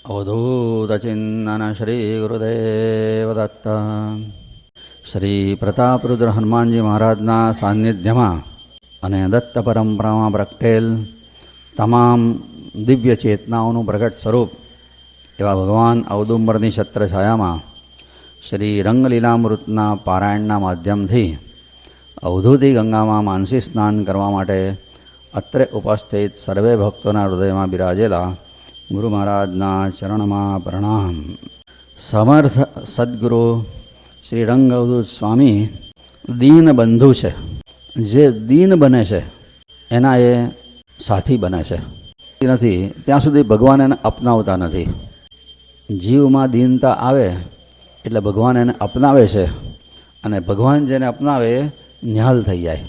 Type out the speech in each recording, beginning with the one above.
અવધૂતચિંતન શ્રી ગુરુદેવ દત્ત. શ્રી પ્રતાપરુદ્ર હનુમાનજી મહારાજના સાનિધ્યમાં અને દત્ત પરંપરામાં પ્રગટેલ તમામ દિવ્ય ચેતનાઓનું પ્રગટ સ્વરૂપ એવા ભગવાન ઔદુંબરની છત્રછાયામાં શ્રી રંગલીલામૃતના પારાયણના માધ્યમથી અવધૂતી ગંગામાં માનસી સ્નાન કરવા માટે અત્રે ઉપસ્થિત સર્વે ભક્તોના હૃદયમાં બિરાજેલા ગુરુ મહારાજના ચરણમાં પ્રણામ. સમર્થ સદગુરુ શ્રી રંગ અવધૂત સ્વામી દીન બંધુ છે. જે દીન બને છે એના એ સાથી બને છે. નથી ત્યાં સુધી ભગવાન એને અપનાવતા નથી. જીવમાં દીનતા આવે એટલે ભગવાન એને અપનાવે છે અને ભગવાન જેને અપનાવે નિહાલ થઈ જાય.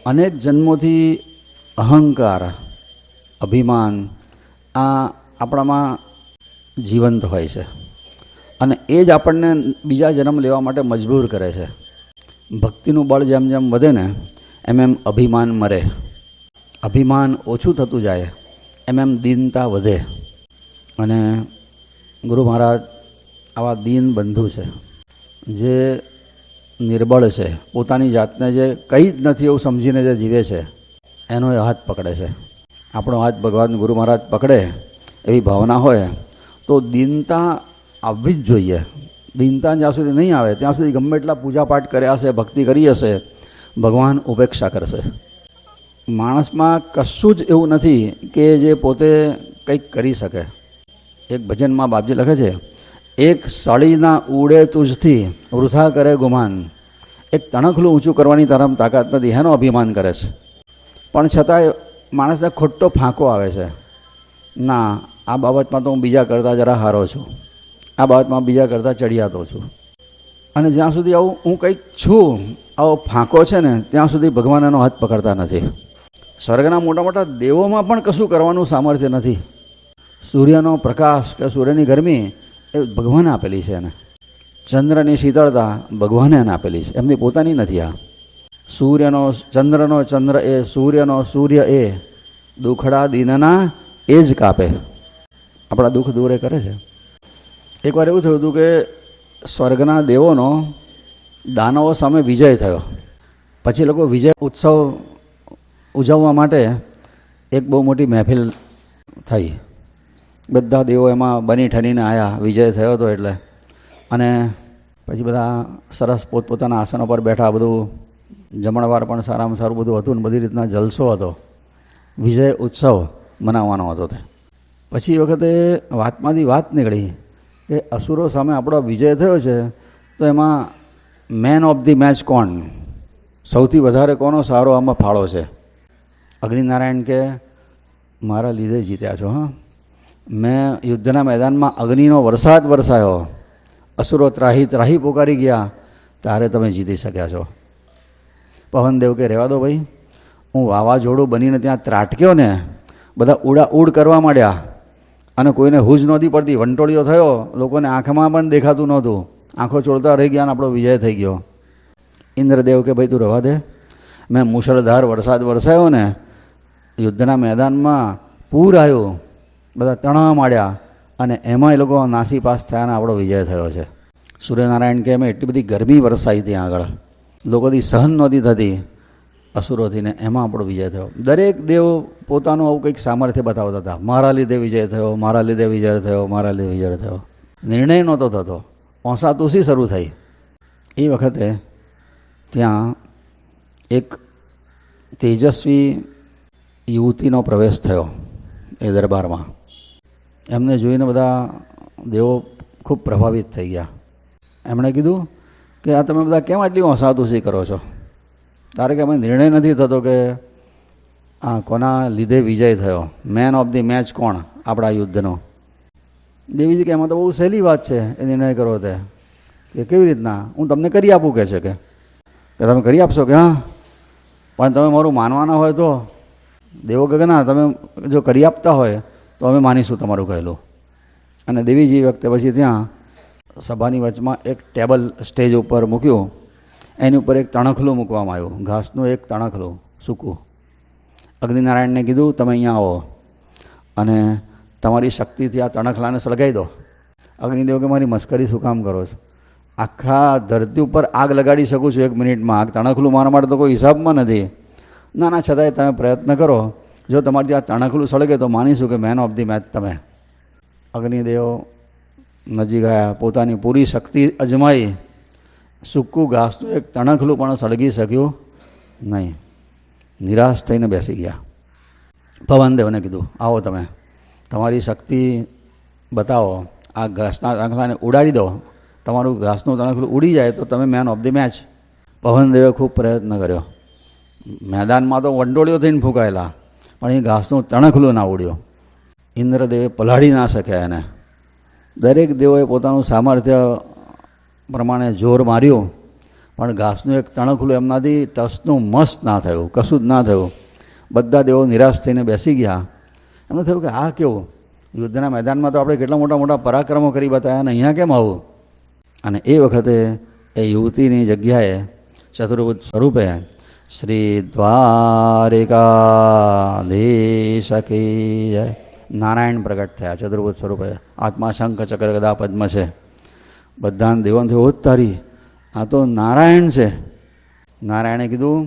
અનેક જન્મોથી અહંકાર, અભિમાન આ આપણામાં જીવંત હોય છે અને એ જ આપણને બીજા જન્મ લેવા માટે મજબૂર કરે છે. ભક્તિનું બળ જેમ જેમ વધે ને એમ એમ અભિમાન મરે. અભિમાન ઓછું થતું જાય એમ એમ દીનતા વધે. અને ગુરુ મહારાજ આવા દીન બંધુ છે. જે નિર્બળ છે, પોતાની જાતને જે કંઈ જ નથી એવું સમજીને જે જીવે છે એનો એ હાથ પકડે છે. આપણો હાથ ભગવાન ગુરુ મહારાજ પકડે એવી ભાવના હોય તો દીનતા આવવી જ જોઈએ. દીનતા જ્યાં સુધી નહીં આવે ત્યાં સુધી ગમે એટલા પૂજાપાઠ કર્યા હશે, ભક્તિ કરી હશે, ભગવાન ઉપેક્ષા કરશે. માણસમાં કશું જ એવું નથી કે જે પોતે કંઈક કરી શકે. એક ભજનમાં બાપજી લખે છે, એક સાળીના ઉડે તુજથી વૃથા કરે ગુમાન. એક તણખલું ઊંચું કરવાની તારામાં તાકાત નથી, એનો અભિમાન કરે છે. પણ છતાંય માણસને ખોટો ફાંકો આવે છે. ના, આ બાબતમાં તો હું બીજા કરતાં જરા હારો છું, આ બાબતમાં બીજા કરતાં ચડિયાતો છું. અને જ્યાં સુધી આવું હું કંઈક છું, આવો ફાંકો છે ને ત્યાં સુધી ભગવાન એનો હાથ પકડતા નથી. સ્વર્ગના મોટા મોટા દેવોમાં પણ કશું કરવાનું સામર્થ્ય નથી. સૂર્યનો પ્રકાશ કે સૂર્યની ગરમી એ ભગવાને આપેલી છે એને. ચંદ્રની શીતળતા ભગવાને એને આપેલી છે, એમની પોતાની નથી. આ સૂર્યનો ચંદ્રનો ચંદ્ર એ, સૂર્યનો સૂર્ય એ, દુખડા દીનના એ જ કાપે. આપણા દુઃખ દૂર એ કરે છે. એકવાર એવું થયું હતું કે સ્વર્ગના દેવોનો દાનવો સામે વિજય થયો. પછી લોકો વિજય ઉત્સવ ઉજવવા માટે એક બહુ મોટી મહેફિલ થઈ. બધા દેવો એમાં બની ઠનીને આવ્યા, વિજય થયો હતો એટલે. અને પછી બધા સરસ પોતપોતાના આસનો પર બેઠા, બધું જમણવાર પણ સારામાં સારું બધું હતું ને બધી રીતના જલસો હતો. વિજય ઉત્સવ મનાવવાનો હતો તે. પછી એ વખતે વાતમાંથી વાત નીકળી કે અસુરો સામે આપણો વિજય થયો છે તો એમાં મેન ઓફ ધી મેચ કોણ, સૌથી વધારે કોનો સારો આમાં ફાળો છે? અગ્નિનારાયણ કે મારા લીધે જીત્યા છો. હા, મેં યુદ્ધના મેદાનમાં અગ્નિનો વરસાદ વરસાયો, અસુરો ત્રાહી ત્રાહી પોકારી ગયા, ત્યારે તમે જીતી શક્યા છો. પવનદેવ કે રહેવા દો ભાઈ, હું વાવાઝોડું બનીને ત્યાં ત્રાટક્યો ને, બધા ઉડા ઉડ કરવા માંડ્યા અને કોઈને હૂજ નહોતી પડતી. વંટોળિયો થયો, લોકોને આંખમાં પણ દેખાતું નહોતું, આંખો ચોળતા રહી ગયા અને આપણો વિજય થઈ ગયો. ઇન્દ્રદેવ કે ભાઈ તું રહેવા દે, મેં મુશળધાર વરસાદ વરસાયો ને, યુદ્ધના મેદાનમાં પૂર આવ્યું, બધા તણાવ માંડ્યા અને એમાં એ લોકો નાસી પાસ થયા અને આપણો વિજય થયો છે. સૂર્યનારાયણ કે અમે એટલી બધી ગરમી વરસાઈ ત્યાં આગળ, લોકોથી સહન નહોતી થતી અસુરોથી, ને એમાં આપણો વિજય થયો. દરેક દેવ પોતાનું આવું કંઈક સામર્થ્ય બતાવતા હતા. મારા લીધે વિજય થયો, મારા લીધે વિજય થયો, મારા લીધે વિજય થયો. નિર્ણય નહોતો થતો, ઓસાતુસી શરૂ થઈ. એ વખતે ત્યાં એક તેજસ્વી યુવતીનો પ્રવેશ થયો એ દરબારમાં. એમને જોઈને બધા દેવો ખૂબ પ્રભાવિત થઈ ગયા. એમણે કીધું કે આ તમે બધા કેમ આટલી ઓસાતુસી કરો છો? તારે કે અમે નિર્ણય નથી થતો કે આ કોના લીધે વિજય થયો, મેન ઓફ ધી મેચ કોણ આપણા યુદ્ધનો. દેવીજી કે એમાં તો બહુ સહેલી વાત છે એ નિર્ણય કરો તે. કે કેવી રીતના? હું તમને કરી આપું કે છે કે તમે કરી આપશો કે હા, પણ તમે મારું માનવાના હોય તો. દેવો કે ના, તમે જો કરી આપતા હોય તો અમે માનીશું તમારું કહેલું. અને દેવીજી વખતે પછી ત્યાં સભાની વચમાં એક ટેબલ સ્ટેજ ઉપર મૂક્યું, એની ઉપર એક તણખલું મૂકવામાં આવ્યું, ઘાસનું એક તણખલું સૂકું. અગ્નિનારાયણને કીધું તમે અહીંયા આવો અને તમારી શક્તિથી આ તણખલાને સળગાવી દો. અગ્નિદેવ કે મારી મસ્કરી શું કામ કરો છો? આખા ધરતી ઉપર આગ લગાડી શકું છું 1 મિનિટમાં. આગ તણખલું મારા માટે તો કોઈ હિસાબમાં નથી. ના ના, છતાંય તમે પ્રયત્ન કરો. જો તમારી આ તણખલું સળગે તો માનીશું કે મેન ઓફ ધી મેચ તમે. અગ્નિદેવ નજીક આવ્યા, પોતાની પૂરી શક્તિ અજમાઈ. સૂકું ઘાસનું એક તણખલું પણ સળગી શક્યું નહીં. નિરાશ થઈને બેસી ગયા. પવનદેવને કીધું, આવો તમે તમારી શક્તિ બતાવો, આ ઘાસના તણખલાને ઉડાડી દો. તમારું ઘાસનું તણખલું ઉડી જાય તો તમે મેન ઓફ ધી મેચ. પવનદેવે ખૂબ પ્રયત્ન કર્યો. મેદાનમાં તો વંડોળીઓ થઈને ફૂંકાયેલા, પણ એ ઘાસનું તણખલું ના ઉડ્યો. ઇન્દ્રદેવે પલાળી ના શક્યા એને. દરેક દેવોએ પોતાનું સામર્થ્ય પ્રમાણે જોર માર્યું, પણ ઘાસનું એક તણખલું એમનાથી ટસનું મસ્ત ના થયું, કશું જ ના થયું. બધા દેવો નિરાશ થઈને બેસી ગયા. એમને થયું કે આ કેવું? યુદ્ધના મેદાનમાં તો આપણે કેટલા મોટા મોટા પરાક્રમો કરી બતાવ્યા, અને અહીંયા કેમ આવું? અને એ વખતે એ યુવતીની જગ્યાએ ચતુર્ભુજ સ્વરૂપે શ્રી દ્વારિકાધીશ કી જય નારાયણ પ્રગટ થયા. ચતુર્ભુજ સ્વરૂપે આત્મા શંખ ચક્ર ગદા પદ્મ છે. બધા દેવોને થયું, તારી આ તો નારાયણ છે. નારાયણે કીધું,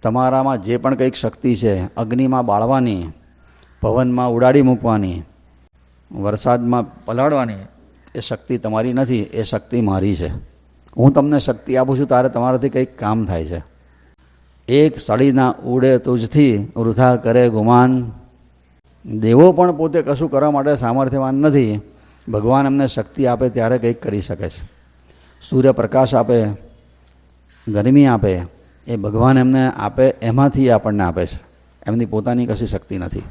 તમારામાં જે પણ કંઈક શક્તિ છે, અગ્નિમાં બાળવાની, પવનમાં ઉડાડી મૂકવાની, વરસાદમાં પલાળવાની, એ શક્તિ તમારી નથી, એ શક્તિ મારી છે. હું તમને શક્તિ આપું છું, તારે તમારાથી કંઈક કામ થાય છે. એક સળીના ઉડે તુજથી વૃથા કરે ગુમાન. દેવો પણ પોતે કશું કરવા માટે સામર્થ્યવાન નથી. ભગવાન એમને શક્તિ આપે ત્યારે કંઈક કરી શકે છે. સૂર્યપ્રકાશ આપે, ગરમી આપે, એ ભગવાન એમને આપે, એમાંથી આપણને આપે છે. એમની પોતાની કશી શક્તિ નથી.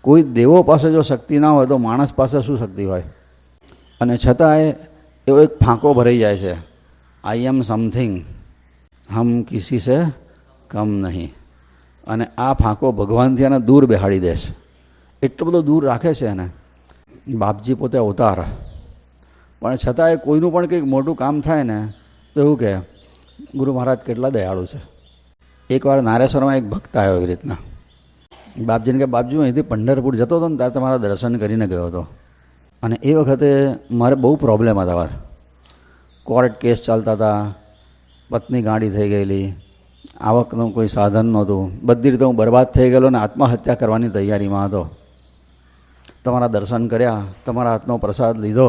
કોઈ દેવો પાસે જો શક્તિ ના હોય તો માણસ પાસે શું શક્તિ હોય? અને છતાંય એવો એક ફાંકો ભરાઈ જાય છે, આઈ એમ સમથિંગ, હમ કિસી સે કમ નહીં. અને આ ફાંકો ભગવાનથી એને દૂર બેહાડી દે છે. એટલો બધો દૂર રાખે છે એને. બાપજી પોતે અવતાર, પણ છતાંય કોઈનું પણ કંઈક મોટું કામ થાય ને તો એવું કે ગુરુ મહારાજ કેટલા દયાળુ છે. એકવાર નારેશ્વરમાં એક ભક્ત આવ્યો એવી રીતના. બાપજીને કે બાપજી હું અહીંથી પંઢરપુર જતો હતો ને ત્યારે તમારા દર્શન કરીને ગયો હતો, અને એ વખતે મારે બહુ પ્રોબ્લેમ હતા. કોર્ટ કેસ ચાલતા હતા, પત્ની ગાંડી થઈ ગયેલી, આવકનું કોઈ સાધન નહોતું, બધી રીતે હું બરબાદ થઈ ગયેલો ને આત્મહત્યા કરવાની તૈયારીમાં હતો. તમારા દર્શન કર્યા, તમારા હાથનો પ્રસાદ લીધો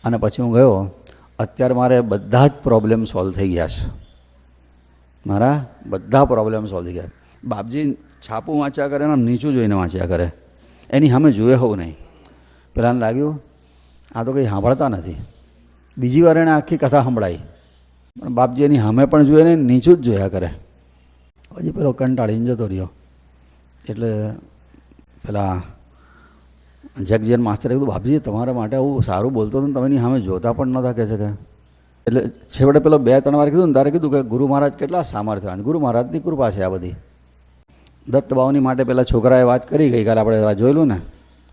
અને પછી હું ગયો. અત્યારે મારે બધા જ પ્રોબ્લેમ સોલ્વ થઈ ગયા છે. મારા બધા પ્રોબ્લેમ સોલ્વ થઈ ગયા. બાપજી છાપું વાંચ્યા કરે ને નીચું જોઈને વાંચ્યા કરે, એની સામે જોયે હોવું નહીં. પેલાને લાગ્યું આ તો કંઈ સાંભળતા નથી. બીજી વાર એણે આખી કથા સંભળાઈ, પણ બાપજી એની સામે પણ જોઈએ ને નીચું જ જોયા કરે. પછી પેલો કંટાળીને જતો રહ્યો. એટલે પેલા જગજીવન માસ્તરે કીધું, બાપજી તમારા માટે આવું સારું બોલતો હતો ને તમે એની સામે જોતા પણ નહોતા, કહે છે કે. એટલે છેવટે પેલો 2-3 વાર કીધું ને તારે કીધું કે ગુરુ મહારાજ કેટલા સામર્થ્યવાન, ગુરુ મહારાજની કૃપા છે આ બધી. દત્તબાઉની માટે પેલા છોકરાએ વાત કરી, ગઈકાલે આપણે જોયેલું ને,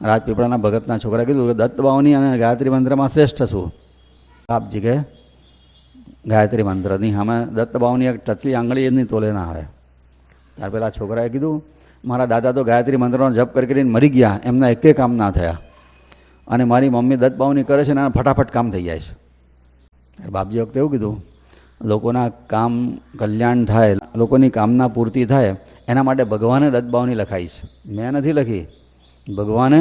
રાજપીપળાના ભગતના છોકરાએ કીધું કે દત્તબાઉની અને ગાયત્રી મંત્રમાં શ્રેષ્ઠ શું? બાપજી કે ગાયત્રી મંત્રની સામે દત્તબાઉની એક ટચલી આંગળી એમની તોલે ના આવે. ત્યાર પેલા છોકરાએ કીધું મારા દાદા તો ગાયત્રી મંત્રનો જપ કરી કરીને મરી ગયા, એમના એકે કામ ના થયા, અને મારી મમ્મી દત્તબાઉની કરે છે ને ફટાફટ કામ થઈ જાય છે. બાપજી વખતે એવું કીધું, લોકોના કામ કલ્યાણ થાય, લોકોની કામના પૂર્તિ થાય, એના માટે ભગવાને દત્તબાઉની લખાઈ છે, મેં નથી લખી, ભગવાને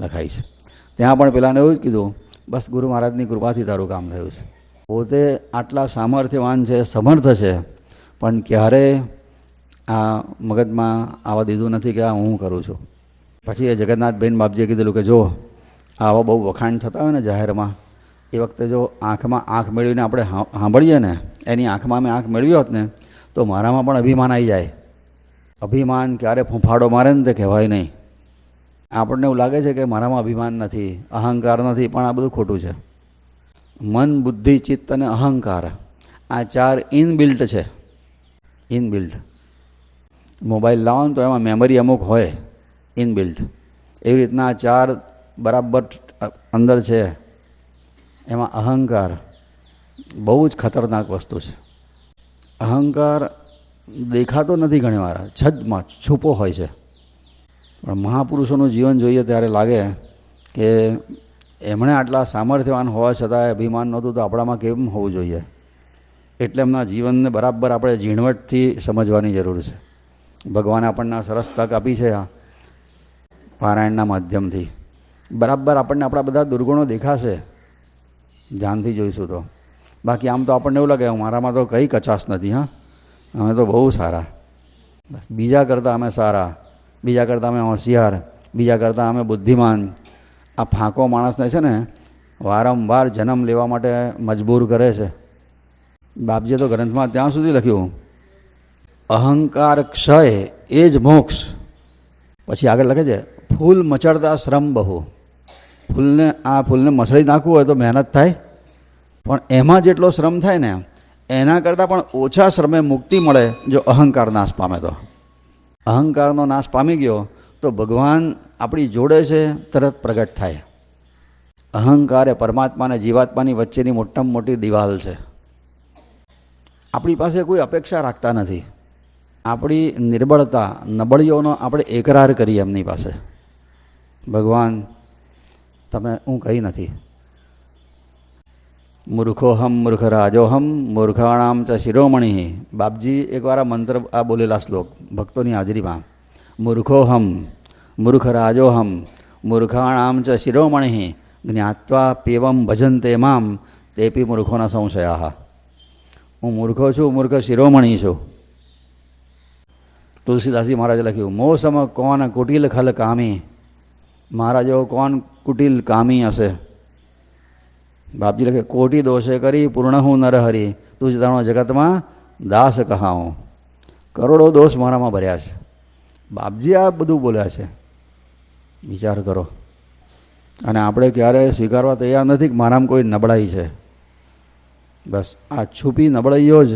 લખાઈ છે. ત્યાં પણ પેલાને એવું જ કીધું, બસ ગુરુ મહારાજની કૃપાથી તારું કામ થયું છે. પોતે આટલા સામર્થ્યવાન છે, સમર્થ છે, પણ ક્યારે આ મગજમાં આવવા દીધું નથી કે આ હું કરું છું. પછી એ જગન્નાથભાઈને બાપજીએ કીધેલું કે જો આવા બહુ વખાણ થતા હોય ને જાહેરમાં, એ વખતે જો આંખમાં આંખ મેળવીને આપણે સાંભળીએ ને, એની આંખમાં મેં આંખ મેળવી હોત ને તો મારામાં પણ અભિમાન આવી જાય. અભિમાન ક્યારે ફૂંફાડો મારે ને તે કહેવાય નહીં. આપણને એવું લાગે છે કે મારામાં અભિમાન નથી, અહંકાર નથી, પણ આ બધું ખોટું છે. મન, બુદ્ધિ, ચિત્ત અને અહંકાર, આ 4 ઇનબિલ્ટ છે. ઇનબિલ્ટ મોબાઈલ લાવો ને તો એમાં મેમરી અમુક હોય ઇનબિલ્ટ, એવી રીતના આ 4 બરાબર અંદર છે. એમાં અહંકાર બહુ જ ખતરનાક વસ્તુ છે. અહંકાર દેખાતો નથી ઘણીવાર, છજમાં છુપો હોય છે. પણ મહાપુરુષોનું જીવન જોઈએ ત્યારે લાગે કે એમણે આટલા સામર્થ્યવાન હોવા છતાં અભિમાન નહોતું તો આપણામાં કેમ હોવું જોઈએ. એટલે એમના જીવનને બરાબર આપણે ઝીણવટથી સમજવાની જરૂર છે. ભગવાને આપણને સરસ તક આપી છે આ પારાયણના માધ્યમથી. બરાબર આપણને આપણા બધા દુર્ગુણો દેખાશે ધ્યાનથી જોઈશું તો. બાકી આમ તો આપણને એવું લાગે મારામાં તો કંઈ કચાશ નથી. હા, અમે તો બહુ સારા, બીજા કરતાં અમે સારા, બીજા કરતાં અમે હોશિયાર, બીજા કરતાં અમે બુદ્ધિમાન. આ ફાંકો માણસને છે ને વારંવાર જન્મ લેવા માટે મજબૂર કરે છે. બાપજીએ તો ગ્રંથમાં ત્યાં સુધી લખ્યું અહંકાર ક્ષય એ જ મોક્ષ. પછી આગળ લખે છે ફૂલ મચડતા શ્રમ બહુ. ફૂલને મસળી નાખવું હોય તો મહેનત થાય, પણ એમાં જેટલો શ્રમ થાય ને એના કરતાં પણ ઓછા શ્રમે મુક્તિ મળે જો અહંકાર નાશ પામે તો. અહંકારનો નાશ પામી ગયો તો ભગવાન આપણી જોડે છે તરત પ્રગટ થાય. અહંકાર એ પરમાત્મા અને જીવાત્માની વચ્ચેની મોટામાં મોટી દિવાલ છે. આપણી પાસે કોઈ અપેક્ષા રાખતા નથી. આપણી નિર્બળતા નબળીઓનો આપણે એકરાર કરીએ એમની પાસે. ભગવાન તમે હું કંઈ નથી. મૂર્ખોહમ મૂર્ખરાજોહમ મૂર્ખાણામ ચ શિરોમણી. બાપજી એકવાર આ મંત્ર આ બોલેલા શ્લોક ભક્તોની હાજરીમાં. મૂર્ખોહમ મૂર્ખરાજોહમ મૂર્ખાણામ ચ શિરોમણી જ્ઞાત્વા પેવમ ભજન્તે મામ તેપી મૂર્ખોના સંશયા. હું મૂર્ખો છું, મૂર્ખ શિરોમણી છું. તુલસીદાસજી મહારાજે લખ્યું મોસમ કોણ કુટિલ ખલ કામી. મારા જેવો કોણ કુટિલ કામી હશે. બાપજી લખે કોટી દોષે કરી પૂર્ણ હું નરહરી તું જ તાણો જગતમાં દાસ કહાઉં. કરોડો દોષ મારામાં ભર્યા છે. બાપજી આ બધું બોલ્યા છે, વિચાર કરો. અને આપણે ક્યારેય સ્વીકારવા તૈયાર નથી કે મારામાં કોઈ નબળાઈ છે. બસ આ છુપી નબળાઈઓ જ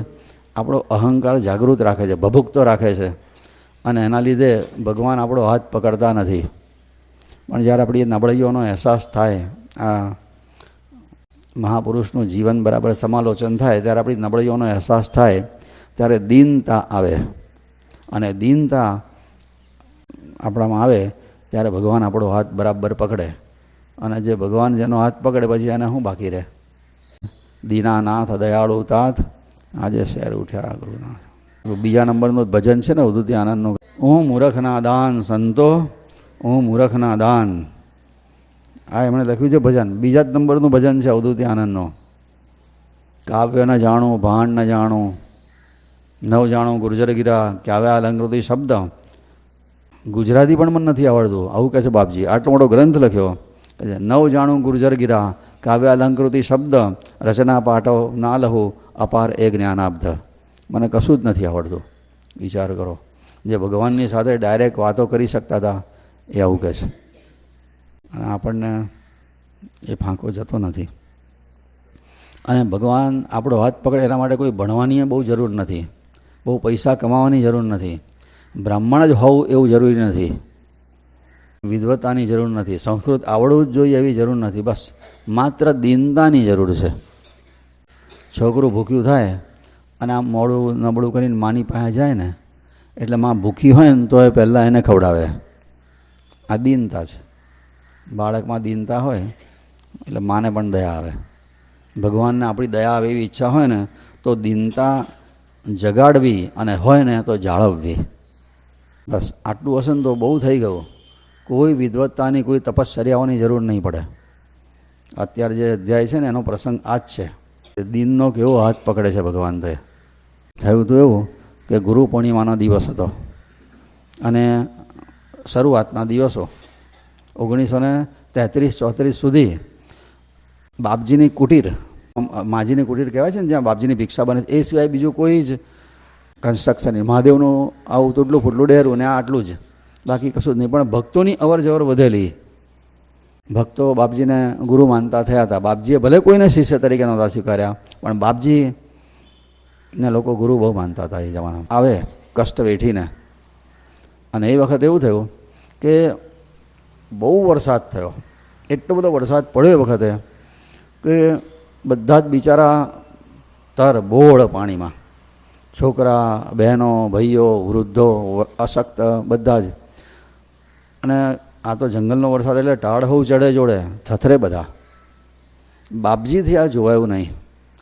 આપણો અહંકાર જાગૃત રાખે છે, ભભૂકતો રાખે છે, અને એના લીધે ભગવાન આપણો હાથ પકડતા નથી. પણ જ્યારે આપણી નબળાઈઓનો અહેસાસ થાય, આ મહાપુરુષનું જીવન બરાબર સમાલોચન થાય ત્યારે આપણી નબળાઈઓનો અહેસાસ થાય ત્યારે દીનતા આવે. અને દીનતા આપણામાં આવે ત્યારે ભગવાન આપણો હાથ બરાબર પકડે. અને જે ભગવાન જેનો હાથ પકડે પછી એને શું બાકી રહે? દીનાનાથ દયાળુ તાથ આજે શેર ઉઠ્યા ગુરુનાથ. બીજા નંબરનું ભજન છે ને અવધૂતી આનંદનું. હું મૂરખના દાન સંતો, હું મૂરખના દાન. આ એમણે લખ્યું છે ભજન. બીજા જ નંબરનું ભજન છે અવધૂતી આનંદનો. કાવ્ય ન જાણું ભાણ ન જાણું, નવ જાણું ગુર્જર ગીરા કાવ્ય અલંકૃતિ શબ્દ. ગુજરાતી પણ મને નથી આવડતું આવું કહે છે બાપજી. આટલો મોટો ગ્રંથ લખ્યો. નવ જાણું ગુર્જર ગીરા કાવ્ય અલંકૃતિ શબ્દ રચના પાઠો ના લહુ અપાર એ જ્ઞાનાબ્ધ. મને કશું જ નથી આવડતું. વિચાર કરો, જે ભગવાનની સાથે ડાયરેક્ટ વાતો કરી શકતા હતા એ આવું કહે છે. અને આપણને એ ફાંકો જતો નથી. અને ભગવાન આપણો હાથ પકડે એના માટે કોઈ ભણવાની બહુ જરૂર નથી, બહુ પૈસા કમાવાની જરૂર નથી, બ્રાહ્મણ જ હોવું એવું જરૂરી નથી, વિદ્વતાની જરૂર નથી, સંસ્કૃત આવડવું જ જોઈએ એવી જરૂર નથી. બસ માત્ર દીનતાની જરૂર છે. છોકરું ભૂખ્યું થાય અને આમ મોડું નબળું કરીને માની પાસે જાય ને એટલે માં ભૂખી હોય ને તો એ પહેલાં એને ખવડાવે. આ દીનતા છે. બાળકમાં દીનતા હોય એટલે માને પણ દયા આવે. ભગવાનને આપણી દયા આવે એવી ઈચ્છા હોય ને તો દીનતા જગાડવી અને હોય ને તો જાળવવી. બસ આટલું હશે ને તો બહુ થઈ ગયું. કોઈ વિદ્વત્તાની કોઈ તપશ્ચર્યાઓની જરૂર નહીં પડે. અત્યારે જે અધ્યાય છે ને એનો પ્રસંગ આ જ છે. દીનનો કેવો હાથ પકડે છે ભગવાન. તે થયું તો એવું કે ગુરુ પૂર્ણિમાનો દિવસ હતો અને શરૂઆતના દિવસો 1933-34 સુધી બાપજીની કુટીર, માજીની કુટીર કહેવાય છે ને, જ્યાં બાપજીની ભિક્ષા બને એ સિવાય બીજું કોઈ જ કન્સ્ટ્રક્શન નહીં. મહાદેવનું આવું તૂટલું ફૂટલું ડેરું ને આટલું જ, બાકી કશું જ નહીં. પણ ભક્તોની અવર જવર વધેલી. ભક્તો બાપજીને ગુરુ માનતા થયા હતા. બાપજીએ ભલે કોઈને શિષ્ય તરીકે નહોતા સ્વીકાર્યા પણ બાપજીને લોકો ગુરુ બહુ માનતા હતા એ જમાનામાં. આવે કષ્ટ વેઠીને. અને એ વખત એવું થયું કે બહુ વરસાદ થયો. એટલો બધો વરસાદ પડ્યો એ વખતે કે બધા જ બિચારા તરબોળ પાણીમાં. છોકરા, બહેનો, ભાઈઓ, વૃદ્ધો, અશક્ત બધા જ. અને આ તો જંગલનો વરસાદ એટલે ટાળ હોવું ચડે જોડે થથરે બધા. બાપજીથી આ જોવાયું નહીં.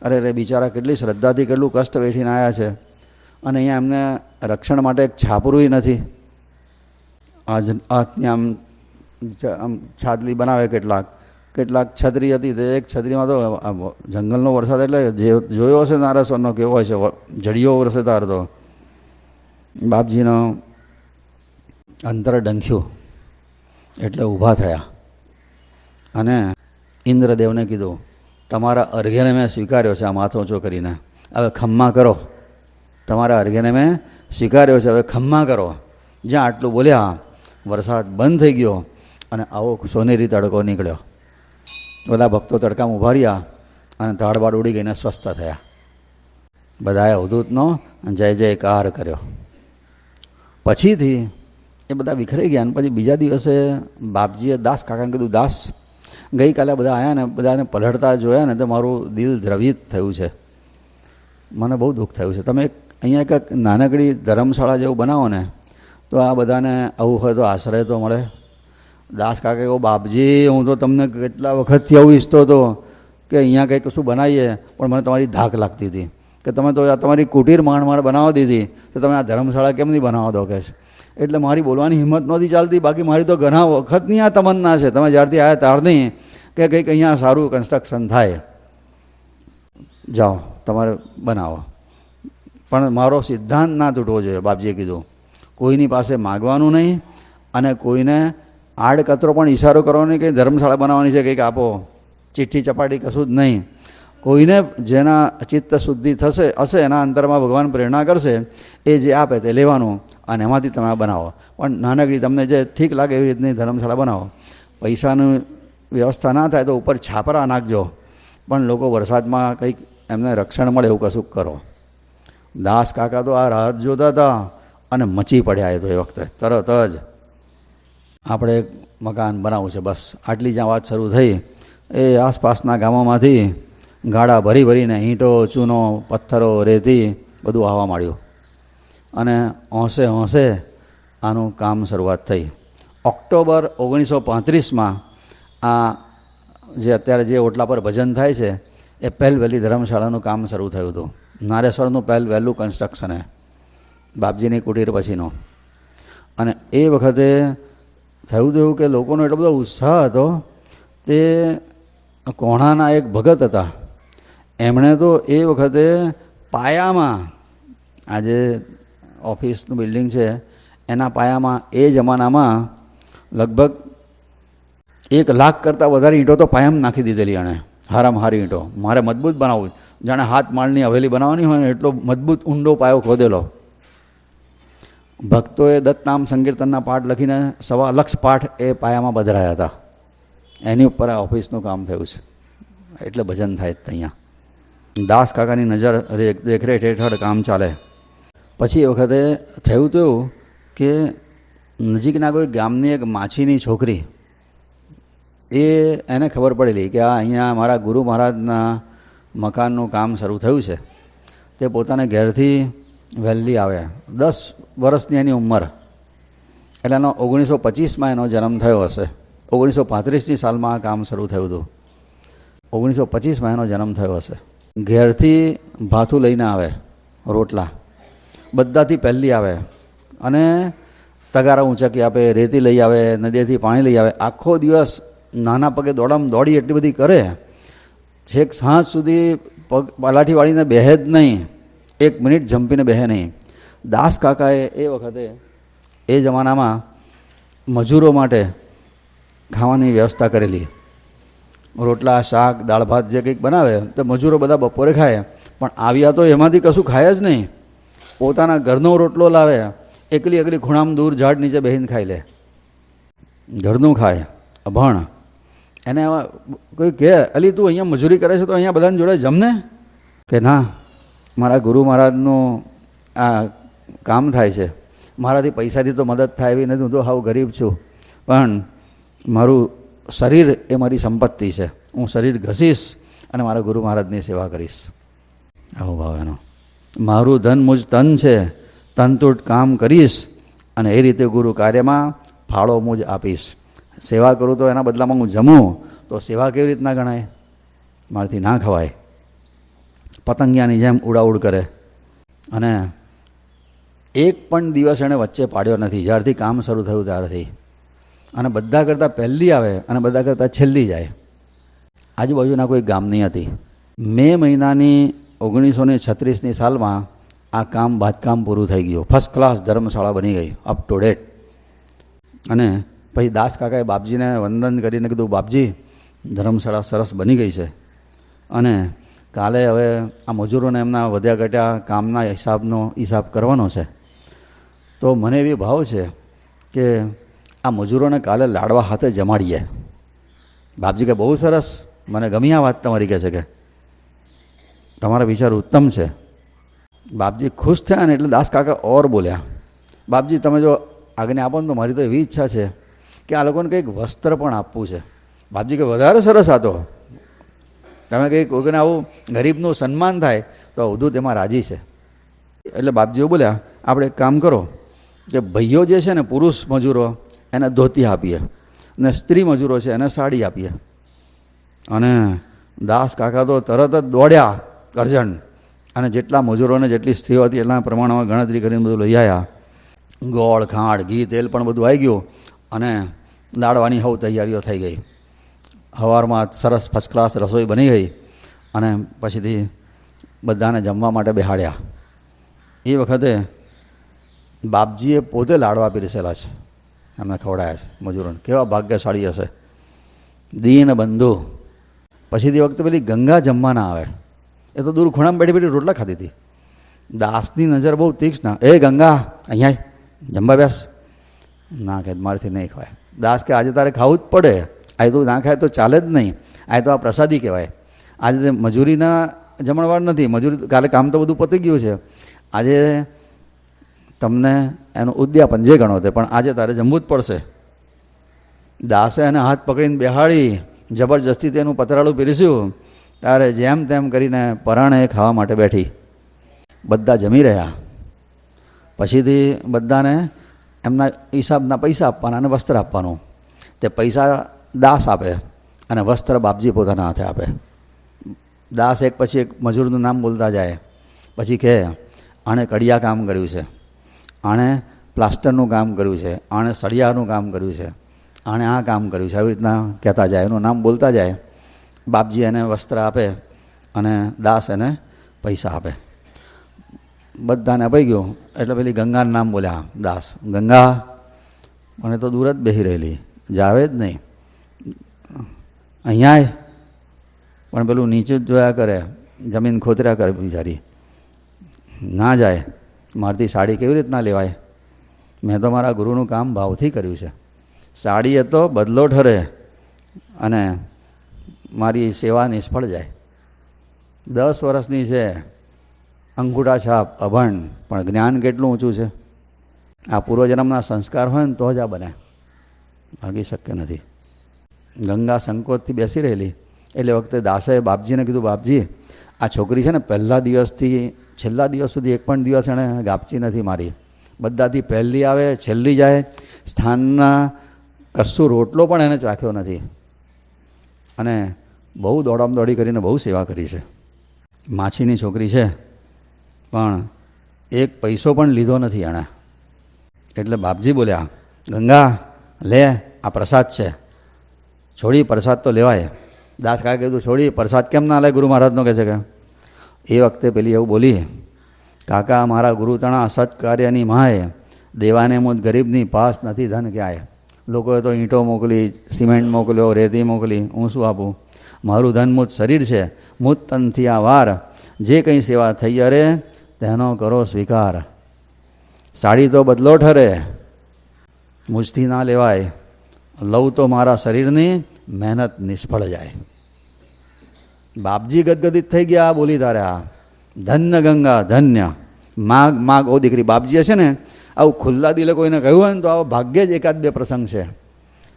અરે રે બિચારા કેટલી શ્રદ્ધાથી કેટલું કષ્ટ વેઠીને આવ્યા છે, અને અહીંયા એમને રક્ષણ માટે એક છાપરું નથી. આમ છાદલી બનાવે, કેટલાક છત્રી હતી, તે એક છત્રીમાં તો જંગલનો વરસાદ એટલે જે જોયો હશે નારાસરનો કેવો હોય છે, જડીઓ વરસે તાર તો બાપજીનો અંતર ડંખ્યું એટલે ઊભા થયા અને ઇન્દ્રદેવને કીધું, તમારા અર્ઘ્યને મેં સ્વીકાર્યો છે, આ માથો ઊંચો કરીને, હવે ખમ્મા કરો. તમારા અર્ઘ્યને મેં સ્વીકાર્યો છે, હવે ખમ્મા કરો. જ્યાં આટલું બોલ્યા વરસાદ બંધ થઈ ગયો અને આવો સોનેરી તડકો નીકળ્યો. બધા ભક્તો તડકામાં ઊભા રહ્યા અને તાળબાળ ઉડી ગઈને સ્વસ્થ થયા. બધાએ અવધૂતનો જય જયકાર કર્યો. પછીથી એ બધા વિખરાઈ ગયા. અને પછી બીજા દિવસે બાપજીએ દાસ કાકાને કીધું, દાસ ગઈકાલે બધા આવ્યા ને બધાને પલળતા જોયા ને તો મારું દિલ દ્રવિત થયું છે, મને બહુ દુઃખ થયું છે. તમે અહીંયા એક નાનકડી ધર્મશાળા જેવું બનાવો ને તો આ બધાને આવું હોય તો આશ્રય તો મળે. દાસ કાકા કહો, બાપજી હું તો તમને કેટલા વખતથી આવું ઈચ્છતો હતો કે અહીંયા કંઈક કશું બનાવીએ, પણ મને તમારી ધાક લાગતી હતી કે તમે તો તમારી કુટીર માંડ બનાવવા દીધી, તો તમે આ ધર્મશાળા કેમ નહીં બનાવો દો કે. એટલે મારી બોલવાની હિંમત નહોતી ચાલતી. બાકી મારી તો ઘણા વખતની આ તમન્ના છે, તમે જ્યારથી આવ્યા ત્યારની, કે કંઈક અહીંયા સારું કન્સ્ટ્રક્શન થાય, જાઓ તમારે બનાવો. પણ મારો સિદ્ધાંત ના તૂટવો જોઈએ. બાપજીએ કીધું, કોઈની પાસે માગવાનું નહીં અને કોઈને આડકતરો પણ ઈશારો કરવાનો નહીં કે ધર્મશાળા બનાવવાની છે, કંઈક આપો, ચિઠ્ઠી ચપાટી કશું જ નહીં. કોઈને જેના ચિત્ત શુદ્ધિ હશે એના અંતરમાં ભગવાન પ્રેરણા કરશે, એ જે આપે તે લેવાનું અને એમાંથી તમે બનાવો. પણ નાનકડી તમને જે ઠીક લાગે એવી રીતની ધર્મશાળા બનાવો. પૈસાની વ્યવસ્થા ના થાય તો ઉપર છાપરા નાખજો, પણ લોકો વરસાદમાં કંઈક એમને રક્ષણ મળે એવું કશું કરો. દાસ કાકા તો આ રાહ જોતા હતા અને મચી પડ્યા. એ તો એ વખતે તરત જ આપણે એક મકાન બનાવવું છે, બસ આટલી જ્યાં વાત શરૂ થઈ એ આસપાસના ગામોમાંથી ગાડા ભરીને ઈંટો, ચૂનો, પથ્થરો, રેતી બધું આવવા માંડ્યું અને હોંશે આનું કામ શરૂઆત થઈ. ઓક્ટોબર 1935માં આ જે અત્યારે જે ઓટલા પર ભજન થાય છે એ પહેલવહેલી ધર્મશાળાનું કામ શરૂ થયું હતું. નારેશ્વરનું વહેલું કન્સ્ટ્રક્શન એ બાપજીની કુટીર પછીનો. અને એ વખતે થયું એવું કે લોકોનો એટલો બધો ઉત્સાહ હતો. તે કોણાના એક ભગત હતા, એમણે તો એ વખતે પાયામાં, આજે ઓફિસનું બિલ્ડિંગ છે એના પાયામાં એ જમાનામાં લગભગ 1 લાખ કરતાં વધારે ઈંટો તો પાયામાં નાખી દીધેલી. એણે હારામાં હારી ઈંટો, મારે મજબૂત બનાવવું, જાણે 7 માળની હવેલી બનાવવાની હોય એટલો મજબૂત ઊંડો પાયો ખોદેલો. ભક્તોએ દત્ત નામ સંકીર્તનના પાઠ લખીને 1.25 લાખ પાઠ એ પાયામાં બદરાયા હતા. એની ઉપર આ ઓફિસનું કામ થયું છે, એટલે ભજન થાય અહીંયા. દાસ કાકાની નજર દેખરેખ હેઠળ કામ ચાલે. પછી એ વખતે થયું તો એવું કે નજીકના કોઈ ગામની એક માછીની છોકરી, એને ખબર પડેલી કે આ અહીંયા મારા ગુરુ મહારાજના મકાનનું કામ શરૂ થયું છે. તે પોતાને ઘેરથી વહેલી આવે, 10 વર્ષની એની ઉંમર, એટલે એનો 1925માં એનો જન્મ થયો હશે. 1935ની સાલમાં આ કામ શરૂ થયું હતું. 1925માં એનો જન્મ થયો હશે. ઘેરથી ભાથું લઈને આવે, રોટલા બધાથી પહેલી આવે અને તગારા ઊંચકી આપે, રેતી લઈ આવે, નદીથી પાણી લઈ આવે. આખો દિવસ નાના પગે દોડી એટલી બધી કરે, છેક સાંજ સુધી પગ પલાઠી વાળીને બેહે જ નહીં, 1 મિનિટ જંપીને બેહે નહીં. દાસ કાકાએ એ વખતે એ જમાનામાં મજૂરો માટે ખાવાની વ્યવસ્થા કરેલી. રોટલા, શાક, દાળ ભાત જે કંઈક બનાવે તો મજૂરો બધા બપોરે ખાય, પણ આવ્યા તો એમાંથી કશું ખાય જ નહીં. પોતાના ઘરનો રોટલો લાવે, એકલી ખૂણામાં દૂર ઝાડ નીચે બેસીને ખાઈ લે, ઘરનું ખાય. અભણ એને કોઈ કહે, અલી તું અહીંયા મજૂરી કરે છે તો અહીંયા બધાને જોડે જમને, કે ના, મારા ગુરુ મહારાજનું આ કામ થાય છે, મારાથી પૈસાથી તો મદદ થાય એવી નથી, હું તો હાવ ગરીબ છું, પણ મારું શરીર એ મારી સંપત્તિ છે, હું શરીર ઘસીશ અને મારા ગુરુ મહારાજની સેવા કરીશ. આવો ભાવ એનો. મારું ધન મુજ તન છે, તનતૂટ કામ કરીશ અને એ રીતે ગુરુ કાર્યમાં ફાળો હું જ આપીશ. સેવા કરું તો એના બદલામાં હું જમું તો સેવા કેવી રીતના ગણાય? મારાથી ના ખવાય. પતંગિયાની જેમ ઉડાઉડ કરે. અને એક પણ દિવસ એણે વચ્ચે પાડ્યો નથી જ્યારથી કામ શરૂ થયું ત્યારથી. અને બધા કરતાં પહેલી આવે અને બધા કરતાં છેલ્લી જાય. આજુબાજુના કોઈ ગામની હતી. મે મહિનાની 1936ની સાલમાં આ કામ બાંધકામ પૂરું થઈ ગયું. ફર્સ્ટ ક્લાસ ધર્મશાળા બની ગઈ, અપ ટુ ડેટ. અને પછી દાસ કાકાએ બાપજીને વંદન કરીને કીધું, બાપજી ધર્મશાળા સરસ બની ગઈ છે અને કાલે હવે આ મજૂરોને એમના વધ્યા ઘટ્યા કામના હિસાબ કરવાનો છે. તો મને એવી ભાવ છે કે આ મજૂરોને કાલે લાડવા હાથે જમાડીએ. બાપજી કે બહુ સરસ, મને ગમી આ વાત તમારી. કહે છે કે તમારા વિચાર ઉત્તમ છે. બાપજી ખુશ થયા ને એટલે દાસ કાકા ઓર બોલ્યા, બાપજી તમે જો આજ્ઞા આપો ને તો મારી તો એવી ઈચ્છા છે કે આ લોકોને કંઈક વસ્ત્ર પણ આપવું છે. બાપજી કે વધારે સરસ, આ તો તમે કંઈક કોઈને આવું ગરીબનું સન્માન થાય તો બધું તેમાં રાજી છે. એટલે બાપજીઓ બોલ્યા, આપણે એક કામ કરો કે ભાઈઓ જે છે ને પુરુષ મજૂરો એને ધોતી આપીએ ને સ્ત્રી મજૂરો છે એને સાડી આપીએ. અને દાસ કાકા તો તરત જ દોડ્યા કરજણ અને જેટલા મજૂરોને જેટલી સ્ત્રીઓ હતી એટલા પ્રમાણમાં ગણતરી કરીને બધું લઈ આવ્યા. ગોળ, ખાંડ, ઘી, તેલ પણ બધું આવી ગયું અને લાડવાની હવ તૈયારીઓ થઈ ગઈ. સવારમાં સરસ ફર્સ્ટ ક્લાસ રસોઈ બની ગઈ અને પછીથી બધાને જમવા માટે બેહાડ્યા. એ વખતે બાપજીએ પોતે લાડવા પીરસેલા છે, એમને ખવડાયા છે મજૂરોને. કેવા ભાગ્યશાળી હશે, દીન બંધુ. પછીથી વખતે પેલી ગંગા જમવા ના આવે, એ તો દૂર ખૂણામાં બેઠી બેઠી રોટલા ખાતી હતી. દાસની નજર બહુ તીક્ષ્ણ, એ ગંગા અહીંયા જમવા બેસ. ના કહે મારાથી નહીં ખવાય. દાસ કે આજે તારે ખાવું જ પડે, આજે તું ના ખાય તો ચાલે જ નહીં. આજે તો આ પ્રસાદી કહેવાય. આજે મજૂરીના જમણવાર નથી, મજૂરી કાલે કામ તો બધું પતી ગયું છે. આજે તમને એનું ઉદ્યાપન જે ગણો તે, પણ આજે તારે જમવું જ પડશે. દાસે એને હાથ પકડીને બેહાડી જબરજસ્તી તેનું પતરાળું પીરસ્યું. ત્યારે જેમ તેમ કરીને પરાણે ખાવા માટે બેઠી. બધા જમી રહ્યા. પછીથી બધાને એમના હિસાબના પૈસા આપવાના અને વસ્ત્ર આપવાનું. તે પૈસા દાસ આપે અને વસ્ત્ર બાપજી પોતાના હાથે આપે. દાસ એક પછી એક મજૂરનું નામ બોલતા જાય. પછી કહે, આણે કડિયા કામ કર્યું છે, આણે પ્લાસ્ટરનું કામ કર્યું છે, આણે સળિયાનું કામ કર્યું છે, આણે આ કામ કર્યું છે. આવી રીતના કહેતા જાય, એનું નામ બોલતા જાય. બાપજી એને વસ્ત્ર આપે અને દાસ એને પૈસા આપે. બધાને અપાઈ ગયું એટલે પેલી ગંગાનું નામ બોલ્યા દાસ. ગંગા મને તો દૂર જ બેસી રહેલી, જાવે જ નહીં, અહીંયા પણ પેલું નીચે જ જોયા કરે, જમીન ખોતર્યા કરે બિચારી, ના જાય. મારથી સાડી કેવી રીતના લેવાય? મેં તો મારા ગુરુનું કામ ભાવથી કર્યું છે. સાડી એ તો બદલો ઠરે અને મારી સેવા નિષ્ફળ જાય. 10 વર્ષની છે, અંગૂઠા છાપ, અભણ, પણ જ્ઞાન કેટલું ઊંચું છે. આ પૂર્વજન્મના સંસ્કાર હોય ને તો જ આ બને, બાકી શક્ય નથી. ગંગા સંકોચથી બેસી રહેલી એટલે વખતે દાસે બાપજીને કીધું, બાપજી આ છોકરી છે ને પહેલા દિવસથી છેલ્લા દિવસ સુધી એક પણ દિવસ એણે ગાપચી નથી મારી. બધાથી પહેલી આવે છેલ્લી જાય. સ્થાનના કશું રોટલો પણ એને ચાખ્યો નથી અને બહુ દોડામ દોડી કરીને બહુ સેવા કરી છે. માછીની છોકરી છે પણ એક પૈસો પણ લીધો નથી એણે. એટલે બાપજી બોલ્યા, ગંગા લે, આ પ્રસાદ છે, છોડી પ્રસાદ તો લેવાય. દાસ કાકા કીધું, છોડી પ્રસાદ કેમ ના લે? ગુરુ મહારાજનો કહે છે કે. એ વખતે પેલી એવું બોલી, કાકા મારા ગુરુ તણા સત્કાર્યની માય, દેવાને મુજ ગરીબની પાસ નથી ધન ક્યાંય. લોકોએ તો ઈંટો મોકલી, સિમેન્ટ મોકલ્યો, રેતી મોકલી, હું શું આપું? મારું ધન મુજ શરીર છે, મુજ તનથી આ વાર, જે કંઈ સેવા થઈ અરે તેનો કરો સ્વીકાર. સાડી તો બદલો ઠરે, મુજથી ના લેવાય, લઉં તો મારા શરીરની મહેનત નિષ્ફળ જાય. બાપજી ગદગદિત થઈ ગયા, બોલી તાર્યા, ધન્ય ગંગા ધન્ય, માગ માગ ઓ દીકરી. બાપજી હશે ને આવું ખુલ્લા દિલે કોઈને કહ્યું હોય ને તો આવો ભાગ્યે જ એકાદ બે પ્રસંગ છે.